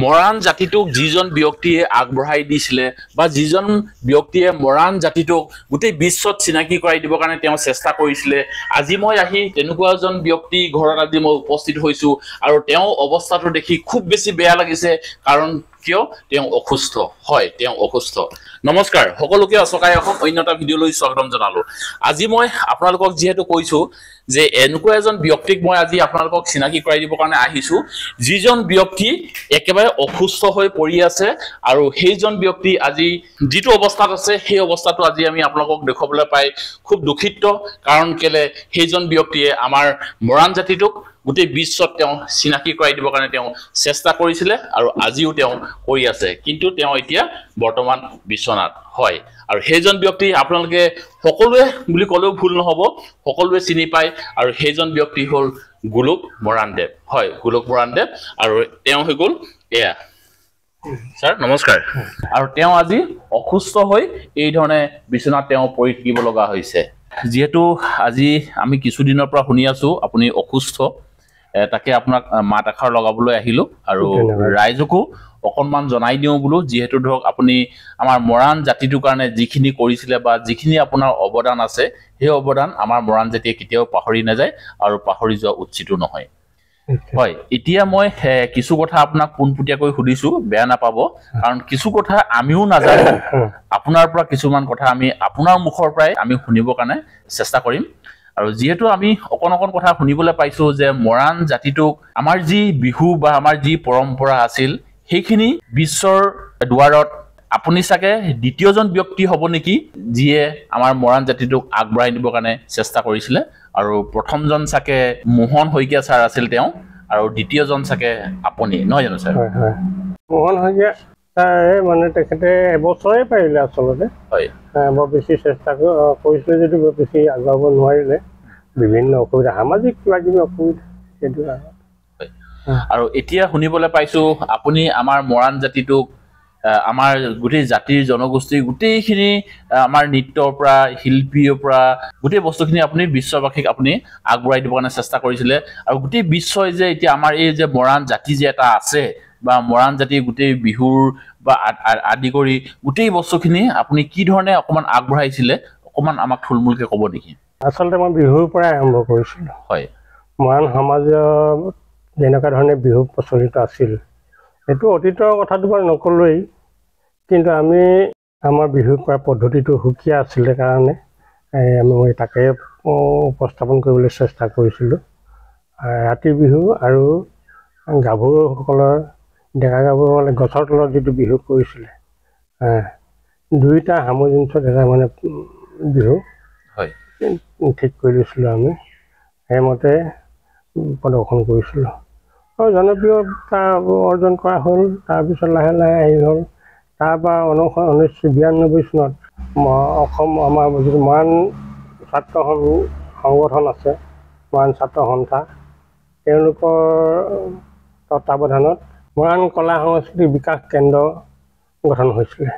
মৰাণ জাতিটোক যিজন ব্যক্তিয়ে আগবঢ়াই দিছিলে বা যিজন ব্যক্তিয়ে মৰাণ জাতিটোক গোটেই বিশ্বত চিনাকি কৰাই দিবৰ কাৰণে তেওঁ চেষ্টা কৰিছিলে, আজি মই আহি তেনেকুৱা এজন ব্যক্তি ঘৰত আজি মই উপস্থিত হৈছো আৰু তেওঁ অৱস্থাটো দেখি খুব বেছি বেয়া লাগিছে। কাৰণ কিয়? তেওঁ অসুস্থ। হয়, তেওঁ অসুস্থ। নমস্কাৰ সকলোকে অচকাই অসম অন্য এটা ভিডিঅ'লৈ স্বাগতম জনালো। আজি মই আপোনালোকক যিহেতু কৈছো যে এনেকুৱা এজন ব্যক্তিক মই আজি আপোনালোকক চিনাকি কৰাই দিবৰ কাৰণে আহিছো, যিজন ব্যক্তি একেবাৰে অসুস্থ হৈ পৰি আছে আৰু সেইজন ব্যক্তি আজি যিটো অৱস্থাত আছে সেই অৱস্থাটো আজি আমি আপোনালোকক দেখুৱাবলৈ পাই খুব দুখিত। কাৰণ কেলে সেইজন ব্যক্তিয়ে আমাৰ মৰাণ জাতিটোক গোটেই বিশ্বত তেওঁ চিনাকি কৰাই দিবৰ কাৰণে তেওঁ চেষ্টা কৰিছিলে আৰু আজিও তেওঁ কৰি আছে, কিন্তু তেওঁ এতিয়া বৰ্তমান বিশ্বনাথ। হয়, আৰু সেইজন ব্যক্তি আপোনালোকে সকলোৱে বুলি ক'লেও ভুল নহ'ব, সকলোৱে চিনি পায় আৰু সেইজন ব্যক্তি হ'ল গোলোক মৰাণদেৱ। হয়, গোলোক মৰাণদেৱ আৰু তেওঁ হৈ গ'ল এয়া ছাৰ নমস্কাৰ। আৰু তেওঁ আজি অসুস্থ হৈ এই ধৰণে বিচনাত তেওঁ পৰি থাকিব লগা হৈছে। যিহেতু আজি আমি কিছুদিনৰ পৰা শুনি আছো আপুনি অসুস্থ, তাকে আপোনাক মাত এষাৰ লগাবলৈ আহিলো আৰু ৰাইজকো অকণমান জনাই দিওঁ বোলো, যিহেতু ধৰক আপুনি আমাৰ মৰাণ জাতিটোৰ কাৰণে যিখিনি কৰিছিলে বা যিখিনি আপোনাৰ অৱদান আছে সেই অৱদান আমাৰ মৰাণ জাতিয়ে কেতিয়াও পাহৰি নাযায় আৰু পাহৰি যোৱা উচিতো নহয়। হয়, এতিয়া মই কিছু কথা আপোনাক পোনপটীয়াকৈ সুধিছো, বেয়া নাপাব, কাৰণ কিছু কথা আমিও নাজানো, আপোনাৰ পৰা কিছুমান কথা আমি আপোনাৰ মুখৰ পৰাই আমি শুনিবৰ কাৰণে চেষ্টা কৰিম। আৰু যিহেতু আমি অকণ কথা শুনিবলৈ পাইছো যে মৰাণ জাতিটোক আমাৰ যি বিহু বা আমাৰ যি পৰম্পৰা আছিল সেইখিনি বিশ্বৰ দুৱাৰত আপুনি চাগে দ্বিতীয়জন ব্যক্তি হ'ব নেকি যিয়ে আমাৰ মৰাণ জাতিটোক আগবঢ়াই নিবৰ কাৰণে চেষ্টা কৰিছিলে। আৰু প্ৰথমজন চাগে মোহন শইকীয়া ছাৰ আছিল তেওঁ, আৰু দ্বিতীয়জন চাগে আপুনি, নহয় জানো ছাৰ? হয়, মোহন শইকীয়া ছাৰে মানে তেখেতে এবছৰে পাৰিলে আচলতে। হয়, বৰ বেছি চেষ্টা কৰিছিলে যদিও বৰ বেছি আগুৱাব নোৱাৰিলে, বিভিন্ন অসুবিধা, সামাজিক কিবা কিবি অসুবিধা সেইটো। আৰু এতিয়া শুনিবলৈ পাইছো আপুনি আমাৰ মৰাণ জাতিটোক আমাৰ গোটেই জাতিৰ জনগোষ্ঠীৰ গোটেইখিনি আমাৰ নৃত্যৰ পৰা শিল্পীৰ পৰা গোটেই বস্তুখিনি আপুনি বিশ্ববাসীক আপুনি আগবঢ়াই দিবৰ কাৰণে চেষ্টা কৰিছিলে। আৰু গোটেই বিশ্বই যে এতিয়া আমাৰ এই যে মৰাণ জাতি যে এটা আছে বা মৰাণ জাতিৰ গোটেই বিহুৰ বা আদি কৰি গোটেই বস্তুখিনি আপুনি কি ধৰণে অকণমান আগবঢ়াইছিলে, অকণমান আমাক থুলমূলকৈ ক'ব নেকি? আচলতে মই বিহুৰ পৰাই আৰম্ভ কৰিছিলোঁ। হয়, মৰাণ সমাজত যেনেকুৱা ধৰণে বিহু প্ৰচলিত আছিল, সেইটো অতীতৰ কথাটো বাৰু নকলোৱেই, কিন্তু আমি আমাৰ বিহু কৰা পদ্ধতিটো সুকীয়া আছিলে কাৰণে মই তাকে উপস্থাপন কৰিবলৈ চেষ্টা কৰিছিলোঁ। ৰাতি বিহু আৰু গাভৰুসকলৰ, ডেকা গাভৰুসকলে গছৰ তলত যিটো বিহু কৰিছিলে, দুয়োটা সামঞ্জস্যত এটা মানে বিহু ঠিক কৰি লৈছিলোঁ আমি, সেইমতে প্ৰদৰ্শন কৰিছিলোঁ আৰু জনপ্ৰিয়তা অৰ্জন কৰা হ'ল। তাৰপিছত লাহে লাহে আহি হ'ল, তাৰপৰা 1992 চনত অসম আমাৰ যিটো মৰাণ ছাত্ৰ সংগঠন আছে, মৰাণ ছাত্ৰ সন্থা, তেওঁলোকৰ তত্বাৱধানত মৰাণ কলা সংস্কৃতি বিকাশ কেন্দ্ৰ গঠন হৈছিলে।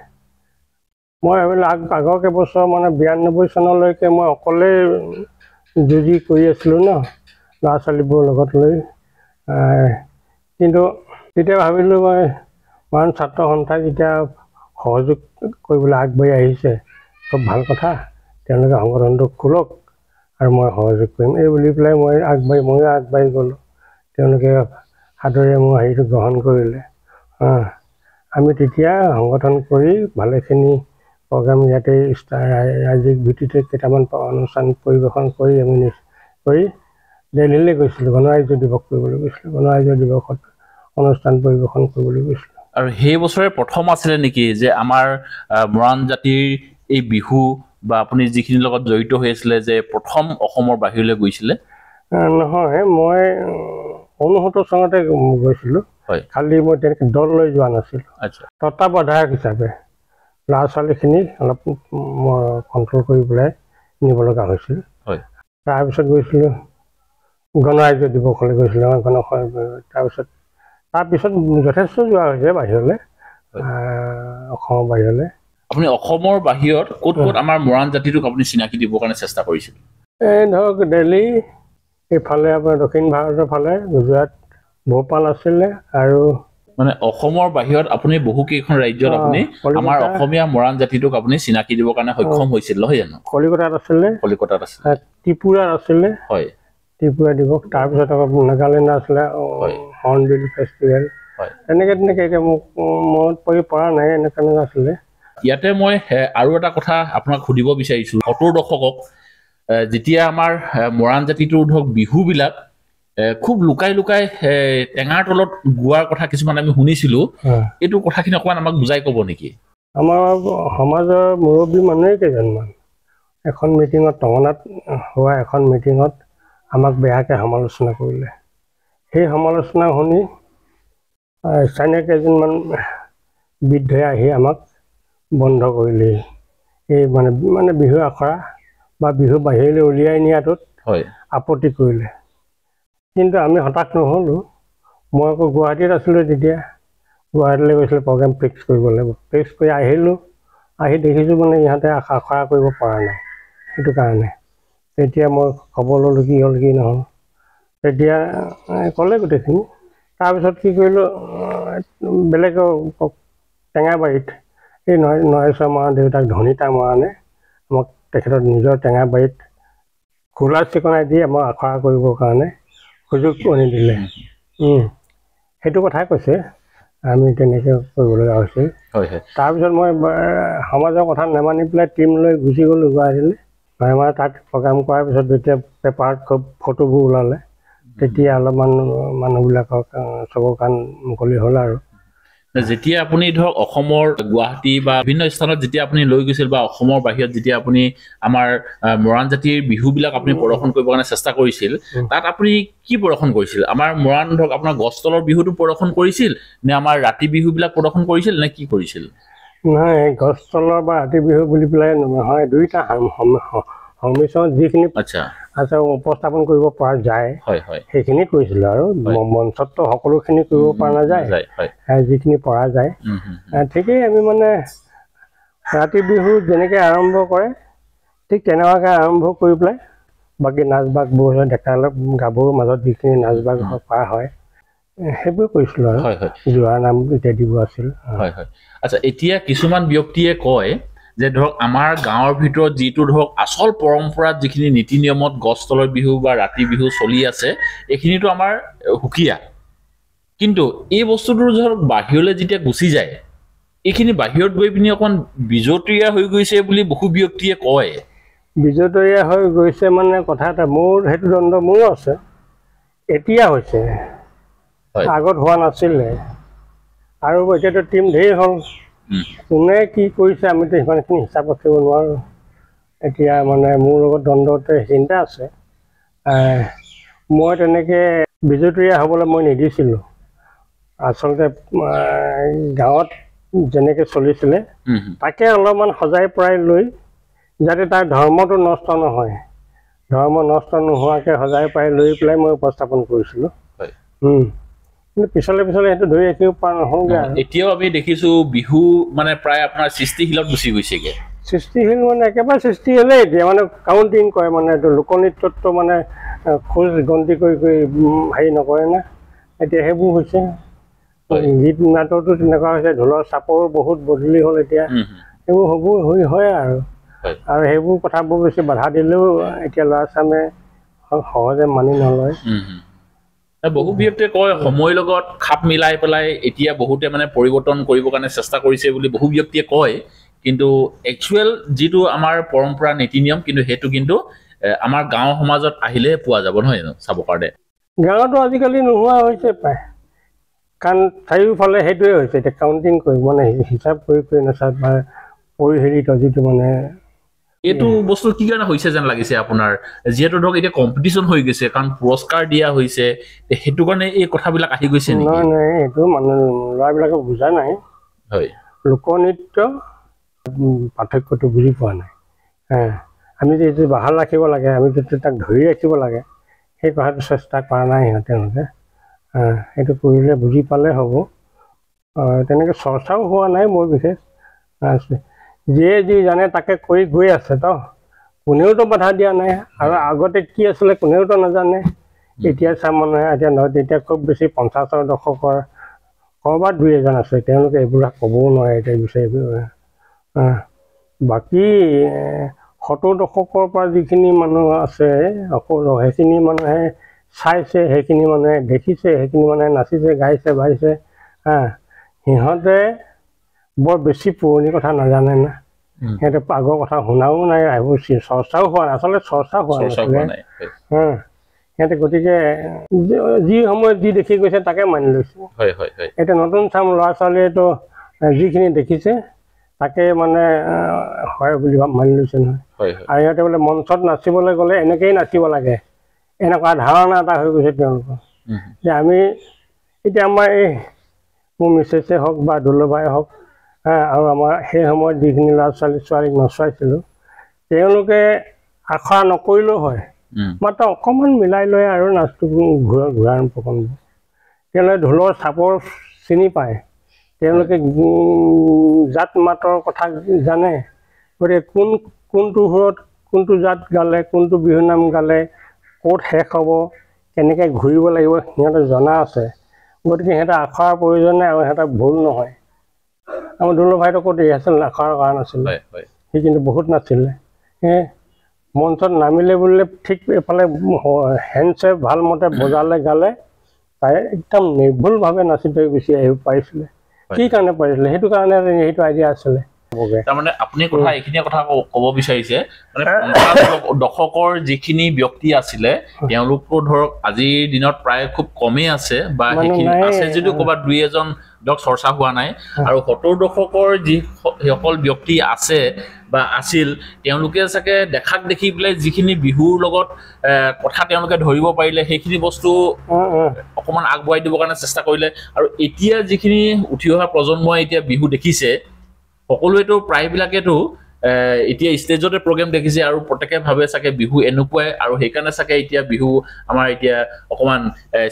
মই ভাবিলোঁ আগৰ কেইবছৰ মানে 92 চনলৈকে মই অকলেই যুঁজি কৰি আছিলোঁ ন, ল'ৰা ছোৱালীবোৰৰ লগত লৈ, কিন্তু তেতিয়া ভাবিলোঁ মই মৰাণ ছাত্ৰ সন্থাই যেতিয়া সহযোগ কৰিবলৈ আগবাঢ়ি আহিছে, খুব ভাল কথা, তেওঁলোকে সংগঠনটো খোলক আৰু মই সহযোগ কৰিম এই বুলি পেলাই ময়ো আগবাঢ়ি গ'লোঁ। তেওঁলোকে সাদৰে মোৰ হেৰিটো গ্ৰহণ কৰিলে। আমি তেতিয়া সংগঠন কৰি ভালেখিনি প্ৰগ্ৰাম ইয়াতে ৰাজ্যিক ভিত্তিতে কেইটামান অনুষ্ঠান পৰিৱেশন কৰি আমি দিল্লীলৈ গৈছিলোঁ, গণৰাজ্য দিৱস কৰিবলৈ গৈছিলোঁ, গণৰাজ্য দিৱসত অনুষ্ঠান পৰিৱেশন কৰিবলৈ গৈছিলোঁ। আৰু সেই বছৰে প্ৰথম আছিলে নেকি যে আমাৰ মৰাণ জাতিৰ এই বিহু বা আপুনি যিখিনিৰ লগত জড়িত হৈ আছিলে যে প্ৰথম অসমৰ বাহিৰলৈ গৈছিলে? নহয়, মই 69 চনতে গৈছিলোঁ। খালি মই তেনেকৈ দল লৈ যোৱা নাছিলোঁ, তত্ত্বাৱধায়ক হিচাপে ল'ৰা ছোৱালীখিনিক অলপ মই কণ্ট্ৰল কৰি পেলাই নিব লগা হৈছিল। তাৰপিছত গৈছিলোঁ গণৰাজ্য দিৱসলৈ গৈছিলোঁ, তাৰপিছত যথেষ্ট যোৱা হৈছে বাহিৰলৈ, অসমৰ বাহিৰলৈ। আপুনি অসমৰ বাহিৰত ক'ত ক'ত আমাৰ মৰাণ জাতিটোক আপুনি চিনাকি দিবৰ কাৰণে চেষ্টা কৰিছিল? এই ধৰক দিল্লী, এইফালে আপোনাৰ দক্ষিণ ভাৰতৰ ফালে গুজৰাট, ভোপাল আছিলে, আৰু মানে অসমৰ বাহিৰত আপুনি বহু কেইখন ৰাজ্যত আপুনি আমাৰ অসমীয়া মৰাণ জাতিটোক আপুনি চিনাকি দিবৰ কাৰণে সক্ষম হৈছিল নহয় জানো কলিকতাত আছিলে ত্ৰিপুৰাত আছিলে হয় ত্ৰিপুৰা দিৱস তাৰপিছত আকৌ নাগালেণ্ড আছিলে হৰ্ণবিল ফেষ্টিভেল তেনেকে এতিয়া মোক মনত পৰা নাই এনেকুৱা আছিলে ইয়াতে মই আৰু এটা কথা আপোনাক সুধিব বিচাৰিছো ৭০ দশকক যেতিয়া আমাৰ মৰাণ জাতিটোৰ ধৰক বিহুবিলাক খুব লুকাই লুকাই টেঙাৰ তলত গোৱাৰ কথা কিছুমান আমি শুনিছিলো এইটো কথাখিনি অকমান আমাক বুজাই ক'ব নেকি আমাৰ সমাজৰ মুৰব্বী মানুহে কেইজনমান এখন মিটিঙত টঙনাত হোৱা এখন মিটিঙত আমাক বেয়াকৈ সমালোচনা কৰিলে সেই সমালোচনা শুনি স্থানীয় কেইজনমান বৃদ্ধই আহি আমাক বন্ধ কৰিলে এই মানে বিহু আখৰা বা বিহু বাহিৰলৈ উলিয়াই নিয়াটোত আপত্তি কৰিলে কিন্তু আমি হতাশ নহ'লোঁ মই আকৌ গুৱাহাটীত আছিলোঁ তেতিয়া গুৱাহাটীলৈ গৈছিলোঁ প্ৰগ্ৰেম ফিক্স কৰিবলৈ ফিক্স কৰি আহিলোঁ আহি দেখিছোঁ মানে ইহঁতে আখৰা কৰিব পৰা নাই সেইটো কাৰণে তেতিয়া মই খবৰ ল'লোঁ কি হ'ল কি নহ'ল তেতিয়া ক'লে গোটেইখিনি তাৰপিছত কি কৰিলোঁ বেলেগ টেঙাবাৰীত এই নৰেশ্বৰ মৰাণ দেউতাক ধনিতা মৰাণে আমাক তেখেতৰ নিজৰ টেঙাবাৰীত খোলা চিকনাই দি আমাক আখৰা কৰিবৰ কাৰণে সুযোগ আনি দিলে সেইটো কথাই কৈছে আমি তেনেকৈ কৰিবলগা হৈছিল তাৰপিছত মই সমাজৰ কথা নেমানি পেলাই টীম লৈ গুচি গ'লোঁ গুৱাহাটীলৈ আমাৰ তাত প্ৰগ্ৰাম কৰাৰ পিছত যেতিয়া পেপাৰত খুব ফটোবোৰ ওলালে তেতিয়া অলপমান মানুহবিলাকক চবৰ কাণ মুকলি হ'ল আৰু যেতিয়া আপুনি ধৰক অসমৰ গুৱাহাটী বা বিভিন্ন স্থানত যেতিয়া আপুনি লৈ গৈছিল বা অসমৰ বাহিৰত যেতিয়া আপুনি আমাৰ মৰাণ জাতিৰ বিহুবিলাক আপুনি প্ৰদৰ্শন কৰিবৰ কাৰণে চেষ্টা কৰিছিল তাত আপুনি কি প্ৰদৰ্শন কৰিছিল আমাৰ মৰাণ ধৰক আপোনাৰ গছতলৰ বিহুটো প্ৰদৰ্শন কৰিছিল নে আমাৰ ৰাতি বিহুবিলাক প্ৰদৰ্শন কৰিছিল নে কি কৰিছিল নাই গছতলৰ বা ৰাতি বিহু বুলি পেলাই নহয় দুইটা সংমিশ্ৰণ যিখিনি উপস্থাপন কৰিব পৰা যায় সেইখিনি কৰিছিলোঁ আৰু মঞ্চততো সকলোখিনি কৰিব পৰা নাযায় যিখিনি পৰা যায় ঠিকেই আমি মানে ৰাতি বিহু যেনেকৈ আৰম্ভ কৰে ঠিক তেনেকুৱাকৈ আৰম্ভ কৰি পেলাই বাকী নাচ বাগবোৰ ডেকা গাভৰুৰ মাজত যিখিনি নাচ বাগ কৰা হয় সেইবোৰ কৰিছিলোঁ আৰু যোৱাৰ নাম ইত্যাদিবোৰ আছিল আচ্ছা এতিয়া কিছুমান ব্যক্তিয়ে কয় যে ধৰক আমাৰ গাঁৱৰ ভিতৰত যিটো ধৰক আচল পৰম্পৰাত যিখিনি নীতি নিয়মত গছতলৰ বিহু বা ৰাতি বিহু চলি আছে এইখিনিতো আমাৰ সুকীয়া কিন্তু এই বস্তুটো ধৰক বাহিৰলৈ যেতিয়া গুচি যায় এইখিনি বাহিৰত গৈ পিনি অকণ বিজতৰীয়া হৈ গৈছে বুলি বহু ব্যক্তিয়ে কয় বিজতৰীয়া হৈ গৈছে মানে কথা এটা মোৰ সেইটো দ্বন্দ্ব মোৰো আছে এতিয়া হৈছে আগত হোৱা নাছিলে আৰু এতিয়াতো টীম ধেৰ হ'ল কোনে কি কৰিছে আমিতো সিমানখিনি হিচাপ ৰাখিব নোৱাৰোঁ এতিয়া মানে মোৰ লগত দ্বন্দ্বতে চিন্তা আছে মই তেনেকৈ বিজতৰীয়া হ'বলৈ মই নিদিছিলোঁ আচলতে গাঁৱত যেনেকৈ চলিছিলে তাকে অলপমান সজাই পৰাই লৈ যাতে তাৰ ধৰ্মটো নষ্ট নহয় ধৰ্ম নষ্ট নোহোৱাকৈ সজাই পৰাই লৈ পেলাই মই উপস্থাপন কৰিছিলোঁ কিন্তু পিছলে সেইটো ধৰি ৰাখিব পৰা নহ'লগৈ এতিয়াও আমি দেখিছোঁ বিহু মানে প্ৰায় আপোনাৰ সৃষ্টিশীলত গুচি গৈছেগৈ সৃষ্টিশীল মানে একেবাৰে সৃষ্টিশীলেই এতিয়া মানে কাউণ্টিং কৰে মানে এইটো লোকনৃত্যটো মানে খোজ গন্তি কৰি হেৰি নকৰে না এতিয়া সেইবোৰ হৈছে গীত নাটতো তেনেকুৱা হৈছে ঢোলৰ চাপৰো বহুত বদলি হ'ল এতিয়া সেইবোৰ হ'বই হয় আৰু সেইবোৰ কথাবোৰ বেছি বাধা দিলেও এতিয়া ল'ৰা ছোৱালীয়ে সহজে মানি নলয় বহু ব্যক্তিয়ে কয় সময়ৰ লগত খাপ মিলাই পেলাই এতিয়া বহুতে মানে পৰিৱৰ্তন কৰিবৰ কাৰণে চেষ্টা কৰিছে বুলি বহু ব্যক্তিয়ে কয় কিন্তু একচুৱেল যিটো আমাৰ পৰম্পৰা নীতি নিয়ম কিন্তু সেইটো কিন্তু আমাৰ গাঁও সমাজত আহিলেহে পোৱা যাব নহয় জানো চাবৰ কাৰণে গাঁৱতো আজিকালি নোহোৱা হৈছে প্ৰায় কাৰণ চাৰিওফালে সেইটোৱে হৈছে এতিয়া কাউণ্টিং কৰি মানে হিচাপ কৰি নাচায় বা পৰিহেৰিত যিটো মানে এইটো বস্তু কি কাৰণে হৈছে যেন লাগিছে আপোনাৰ যিহেতু ধৰক এতিয়া কম্পিটিশ্যন হৈ গৈছে কাৰণ পুৰস্কাৰ দিয়া হৈছে সেইটো কাৰণে এই কথাবিলাক আহি গৈছে নাই এইটো মানে ল'ৰাবিলাকে বুজা নাই লোকনৃত্য পাৰ্থক্যটো বুজি পোৱা নাই আমি যিটো বাহাল ৰাখিব লাগে আমি যিটো তাক ধৰি ৰাখিব লাগে সেই কথাটো চেষ্টা কৰা নাই তেওঁলোকে সেইটো কৰিলে বুজি পালে হ'ব তেনেকৈ চৰ্চাও হোৱা নাই মোৰ বিশেষ যিয়ে যি জানে তাকে কৰি গৈ আছে কোনেওতো বাধা দিয়া নাই আৰু আগতে কি আছিলে কোনেওতো নাজানে এতিয়া চাম মানুহে এতিয়া নহয় তেতিয়া খুব বেছি 50ৰ দশকৰ ক'ৰবাত দুই এজন আছে, তেওঁলোকে এইবোৰ ক'বও নোৱাৰে এতিয়া বিচাৰি বাকী ৭০ দশকৰ পৰা যিখিনি মানুহ আছে সেইখিনি মানুহে চাইছে, সেইখিনি মানুহে দেখিছে, সেইখিনি মানুহে নাচিছে, গাইছে, বাইছে সিহঁতে বৰ বেছি পুৰণি কথা নাজানে না, সিহঁতে আগৰ কথা শুনাও নাই, এইবোৰ চৰ্চাও হোৱা নাই, আচলতে চৰ্চা হোৱা নাছিলে সিহঁতে। গতিকে যি সময়ত যি দেখি গৈছে তাকে মানি লৈছে। এতিয়া নতুন চাম ল'ৰা ছোৱালীয়েতো যিখিনি দেখিছে তাকে মানে হয় বুলি মানি লৈছে নহয়। আৰু সিহঁতে বোলে মঞ্চত নাচিবলৈ গ'লে এনেকেই নাচিব লাগে, এনেকুৱা ধাৰণা এটা হৈ গৈছে তেওঁলোকৰ। যে আমি এতিয়া আমাৰ এই মোৰ মিছেছে হওক বা দুলভাই হওক আৰু আমাৰ সেই সময়ত যিখিনি ল'ৰা ছোৱালীক নচুৱাইছিলোঁ, তেওঁলোকে আখৰা নকৰিলেও হয়, মাত্ৰ অকণমান মিলাই লৈ আৰু নাচটো ঘূৰাণ পকন। তেওঁলোকে ঢোলৰ চাপৰ চিনি পায়, তেওঁলোকে জাত মাতৰ কথা জানে। গতিকে কোনটো সুৰত কোনটো জাত গালে, কোনটো বিহুনাম গালে, ক'ত শেষ হ'ব, কেনেকৈ ঘূৰিব লাগিব সিহঁতে জনা আছে। গতিকে সিহঁতে আখৰাৰ প্ৰয়োজন নাই আৰু সিহঁতৰ ভুল নহয়। আমাৰ দুলভাইতো ক'ত ৰিহাৰ্চেল আখৰাৰ কাৰণ আছিলে, সি কিন্তু বহুত নাছিলে। মঞ্চত নামিলে বুলিলে ঠিক এফালে হেণ্ডছে ভালমতে বজালে গালে, তাই একদম নিৰ্ভুলভাৱে নাচি থৈ গুচি আহিব পাৰিছিলে। কি কাৰণে পাৰিছিলে? সেইটো কাৰণে সেইটো আইডিয়া আছিলে। তাৰমানে আপুনি এইখিনি কথা ক'ব বিচাৰিছে মানে ৫০ দশকৰ যিখিনি ব্যক্তি আছিলে তেওঁলোকো ধৰক আজিৰ দিনত প্ৰায় খুব কমেই আছে, বা সেইখিনি আছে যদিও ক'ৰবাত দুই এজন ধৰক চৰ্চা হোৱা নাই। আৰু ৭০ দশকৰ যিসকল ব্যক্তি আছে বা আছিল, তেওঁলোকে চাগে দেখাক দেখি পেলাই যিখিনি বিহুৰ লগত কথা তেওঁলোকে ধৰিব পাৰিলে, সেইখিনি বস্তু অকণমান আগবঢ়াই দিবৰ কাৰণে চেষ্টা কৰিলে। আৰু এতিয়া যিখিনি উঠি অহা প্ৰজন্মই এতিয়া বিহু দেখিছে, সকলোৱেতো প্ৰায়বিলাকেতো এতিয়া ষ্টেজতে প্ৰগ্ৰেম দেখিছে আৰু প্ৰত্যেকে ভাবে চাগে বিহু এনেকুৱাই, আৰু সেইকাৰণে চাগে এতিয়া বিহু আমাৰ এতিয়া অকণমান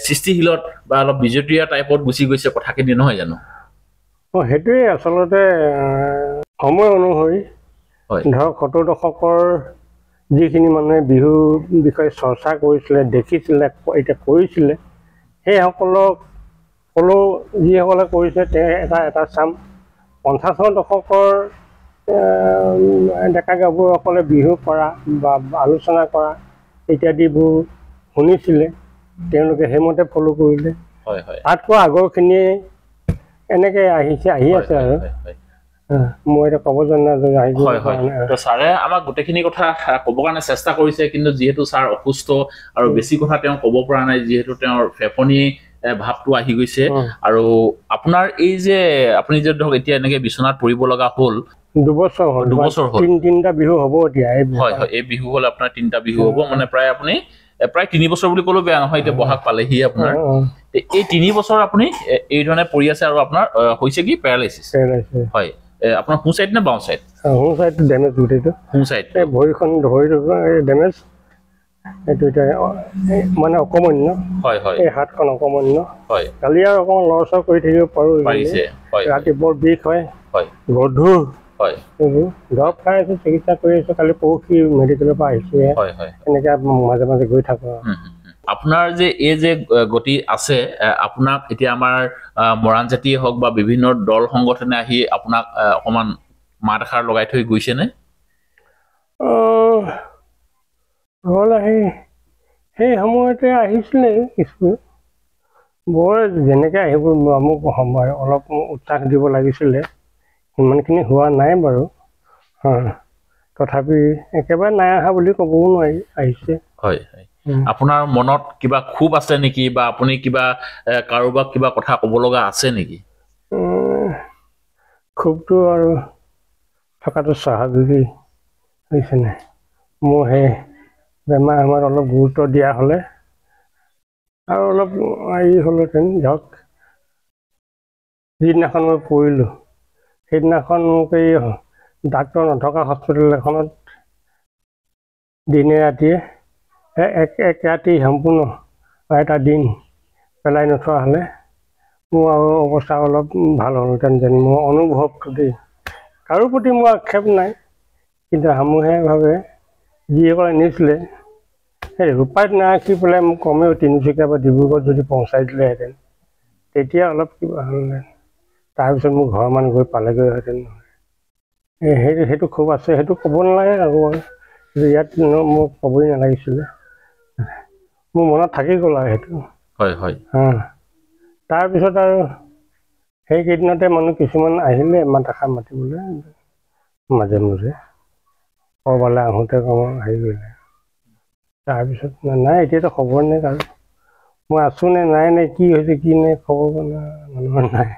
সৃষ্টিশীলত বা অলপ বিজেপিয়া টাইপত গুচি গৈছে কথাখিনি, নহয় জানো? সেইটোৱেই আচলতে সময় অনুসৰি ধৰক ৭০ দশকৰ যিখিনি মানুহে বিহুৰ বিষয়ে চৰ্চা কৰিছিলে, দেখিছিলে, এতিয়া কৰিছিলে, সেইসকলক হ'লেও যিসকলে কৰিছে এটা চাম। ৫০ৰ দশকৰ ডেকা গাভৰুসকলে বিহু কৰা বা আলোচনা কৰা ইত্যাদিবোৰ শুনিছিলে, তেওঁলোকে সেইমতে ফ'ল' কৰিলে। তাতকৈ আগৰখিনিয়ে এনেকৈ আহি আছে আৰু মই এতিয়া ক'ব জানা। ছাৰে আমাক গোটেইখিনি কথা ক'বৰ কাৰণে চেষ্টা কৰিছে, কিন্তু যিহেতু ছাৰ অসুস্থ আৰু বেছি কথা তেওঁ ক'ব পৰা নাই, যিহেতু তেওঁৰ ফেফনি ভাৱটো আহি গৈছে। আৰু আপোনাৰ এই যে আপুনি যে ধৰক এতিয়া এনেকে বিচনাত পৰিব লগা হ'ল, 2 বছৰ হ'ল, 2 বছৰ হ'ল, 3টা বিহু হ'ব এতিয়া। এই বিহু হ'ল আপোনাৰ 3টা বিহু হ'ব, মানে প্ৰায় 3 বছৰ বুলি ক'লেও বেয়া নহয়। এতিয়া বহাগ পালেহি আপোনাৰ। এই 3 বছৰ আপুনি এই ধৰণে পৰি আছে আৰু আপোনাৰ হৈছে কি পেৰালাইচিছ? হয়। আপোনাৰ সোঁ চাইড নে বাওঁ চাইড? সোঁ চাইডটো ডেমেজ, গোটেইটো সোঁ চাইড। ভৰিখন ডেমেজ, এইটো এতিয়া মানে অকমান্য, এই হাতখন অকমান্য। কালি আৰু অকণমান লৰচৰ কৰি থাকিব পাৰোঁ, ৰাতি বৰ বিষ হয়, গধুৰ। এইবোৰ দৰৱ খাই আছোঁ, চিকিৎসা কৰি আছোঁ। কালি পৰহি মেডিকেলৰ পৰা আহিছোঁহে, এনেকৈ মাজে মাজে গৈ থাকোঁ। আপোনাৰ যে এই যে গতি আছে, আপোনাক এতিয়া আমাৰ মৰাণ জাতিয়ে হওক বা বিভিন্ন দল সংগঠনে আহি আপোনাক অকণমান মাত এষাৰ লগাই থৈ গৈছেনে? দল আহি সেই সময়তে আহিছিলে কিছু, বৰ যেনেকৈ আহিব মোক অলপ উৎসাহ দিব লাগিছিলে, সিমানখিনি হোৱা নাই বাৰু। তথাপি একেবাৰে নাই অহা বুলি ক'বও নোৱাৰি, আহিছে। আপোনাৰ মনত কিবা ক্ষোভ আছে নেকি, বা আপুনি কিবা কাৰোবাক কিবা কথা ক'ব লগা আছে নেকি? ক্ষোভটো আৰু থকাটো স্বাভাৱিকেই, বুজিছেনে? মোৰ সেই বেমাৰ সময়ত অলপ গুৰুত্ব দিয়া হ'লে আৰু অলপ হেৰি হ'লহেঁতেন। ধৰক যিদিনাখন মই পৰিলোঁ, সেইদিনাখন মোক এই ডাক্তৰ নথকা হস্পিটেল এখনত দিনে ৰাতিয়ে এক ৰাতি সম্পূৰ্ণ এটা দিন পেলাই নথোৱা হ'লে মোৰ আৰু অৱস্থা অলপ ভাল হ'লহেঁতেন যেন মোৰ অনুভৱটো দেই। কাৰো প্ৰতি মোৰ আক্ষেপ নাই, কিন্তু সামূহিকভাৱে যিসকলে নিছিলে সেই ৰূপাইত নাৰাখি পেলাই মোক কমেও তিনিচুকীয়া বা ডিব্ৰুগড়ত যদি পहुঁচাই দিলেহেঁতেন তেতিয়া অলপ কিবা হ'লে তাৰপিছত মোৰ ঘৰৰ মানুহ গৈ পালেগৈহেঁতেন সেইটো খুব আছে সেইটো ক'ব নালাগে আৰু ইয়াত মোক ক'বই নালাগিছিলে মোৰ মনত থাকি গ'ল আৰু সেইটো তাৰপিছত আৰু সেইকেইদিনতে মানুহ কিছুমান আহিলে মাত এষাৰ মাতিবলৈ মাজে মাজে ক'ৰবালৈ আহোঁতে হেৰি কৰিলে তাৰপিছত নাই এতিয়াতো খবৰ নাই আৰু মই আছোঁ নে নাই নে কি হৈছে কি নাই খবৰ মানুহৰ নাই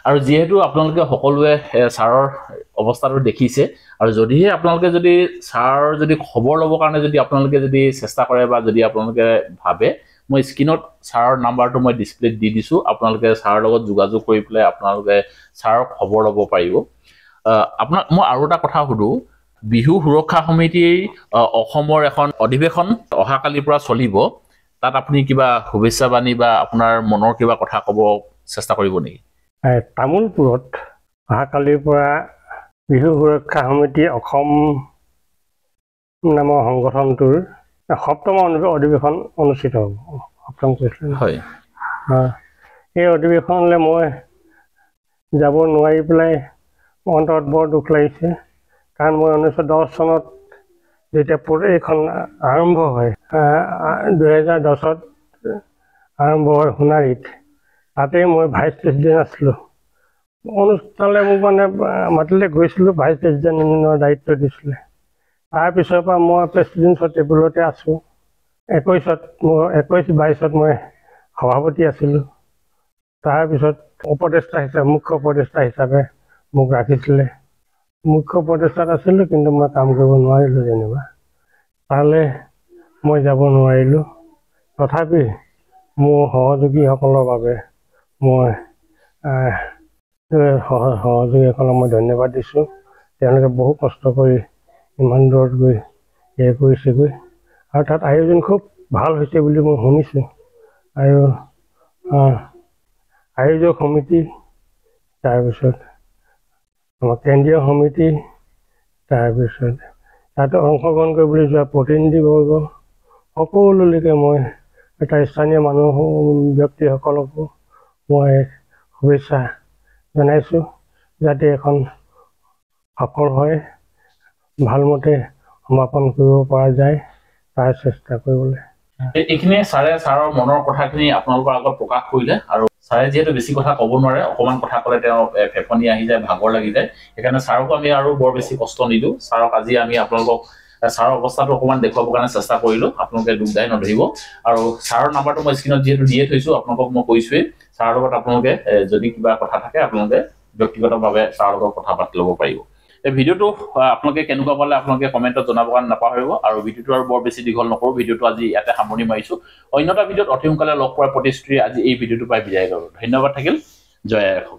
আৰু যিহেতু আপোনালোকে সকলোৱে ছাৰৰ অৱস্থাটো দেখিছে আৰু যদিহে আপোনালোকে যদি ছাৰৰ যদি খবৰ ল'বৰ কাৰণে যদি আপোনালোকে যদি চেষ্টা কৰে বা যদি আপোনালোকে ভাবে মই স্ক্ৰীনত ছাৰৰ নাম্বাৰটো মই ডিছপ্লেত দি দিছোঁ আপোনালোকে ছাৰৰ লগত যোগাযোগ কৰি পেলাই আপোনালোকে ছাৰৰ খবৰ ল'ব পাৰিব আপোনাক মই আৰু এটা কথা সুধোঁ বিহু সুৰক্ষা সমিতিৰ অসমৰ এখন অধিৱেশন অহাকালিৰ পৰা চলিব তাত আপুনি কিবা শুভেচ্ছাবাণী বা আপোনাৰ মনৰ কিবা কথা ক'ব চেষ্টা কৰিব নেকি তামোলপুৰত অহাকালিৰ পৰা বিহু সুৰক্ষা সমিতি অসম নামৰ সংগঠনটোৰ ৭ম অধিৱেশন অনুষ্ঠিত হ'ব ৭ম কৈছিলোঁ এই অধিৱেশনলৈ মই যাব নোৱাৰি পেলাই অন্তৰত বৰ দুখ লাগিছে কাৰণ মই 1910 চনত যেতিয়া এইখন আৰম্ভ হয় 2010ত আৰম্ভ হয় সোণাৰীত তাতেই মই ভাইচ প্ৰেছিডেণ্ট আছিলোঁ অনুষ্ঠানলৈ মোক মানে মাতিলে গৈছিলোঁ ভাইচ প্ৰেছিডেণ্টৰ দায়িত্ব দিছিলে তাৰপিছৰ পৰা মই প্ৰেছিডেণ্টৰ টেবুলতে আছোঁ 21-22ত মই সভাপতি আছিলোঁ তাৰপিছত মুখ্য উপদেষ্টা হিচাপে মোক ৰাখিছিলে মুখ্য উপদেষ্টাত আছিলোঁ কিন্তু মই কাম কৰিব নোৱাৰিলোঁ যেনিবা তালৈ মই যাব নোৱাৰিলোঁ তথাপি মোৰ সহযোগীসকলৰ বাবে মই সহযোগীসকলক মই ধন্যবাদ দিছোঁ তেওঁলোকে বহু কষ্ট কৰি ইমান দূৰত গৈ কৰিছেগৈ আৰু তাত আয়োজন খুব ভাল হৈছে বুলি মই শুনিছোঁ আৰু আয়োজক সমিতি তাৰপিছত আমাৰ কেন্দ্ৰীয় সমিতি তাৰপিছত তাতে অংশগ্ৰহণ কৰিবলৈ যোৱা প্ৰতিনিধিবৰ্গ সকলোলৈকে মই এটা স্থানীয় মানুহ ব্যক্তিসকলকো মই শুভেচ্ছা জনাইছোঁ যাতে এখন সফল হয় ভালমতে সমাপন কৰিব পৰা যায় তাৰ চেষ্টা কৰিবলৈ এইখিনি ছাৰৰ মনৰ কথাখিনি আপোনালোকৰ আগত প্ৰকাশ কৰিলে আৰু ছাৰে যিহেতু বেছি কথা ক'ব নোৱাৰে অকণমান কথা ক'লে তেওঁ ফেফনি আহি যায় ভাগৰ লাগি যায় সেইকাৰণে ছাৰকো আমি আৰু বৰ বেছি কষ্ট নিদিওঁ ছাৰক আজি আমি আপোনালোকক ছাৰৰ অৱস্থাটো অকণমান দেখুৱাবৰ কাৰণে চেষ্টা কৰিলোঁ আপোনালোকে দুখদাই নধৰিব আৰু ছাৰৰ নাম্বাৰটো মই স্ক্ৰীণত যিহেতু দিয়ে থৈছোঁ আপোনালোকক মই কৈছোঁৱেই ছাৰৰ লগত আপোনালোকে যদি কিবা কথা থাকে আপোনালোকে ব্যক্তিগতভাৱে ছাৰৰ লগত কথা পাতি ল'ব পাৰিব এই ভিডিঅ'টো আপোনালোকে কেনেকুৱা পালে আপোনালোকে কমেণ্টত জনাবৰ কাৰণে নাপাহৰিব আৰু ভিডিঅ'টো আৰু বৰ বেছি দীঘল নকৰোঁ ভিডিঅ'টো আজি ইয়াতে সামৰণি মাৰিছোঁ অন্য এটা ভিডিঅ'ত অতি সোনকালে লগ পোৱাৰ প্ৰতিশ্ৰুতি আজি এই ভিডিঅ'টো পাই বিদায় কৰোঁ ধন্যবাদ থাকিল জয় আই অসম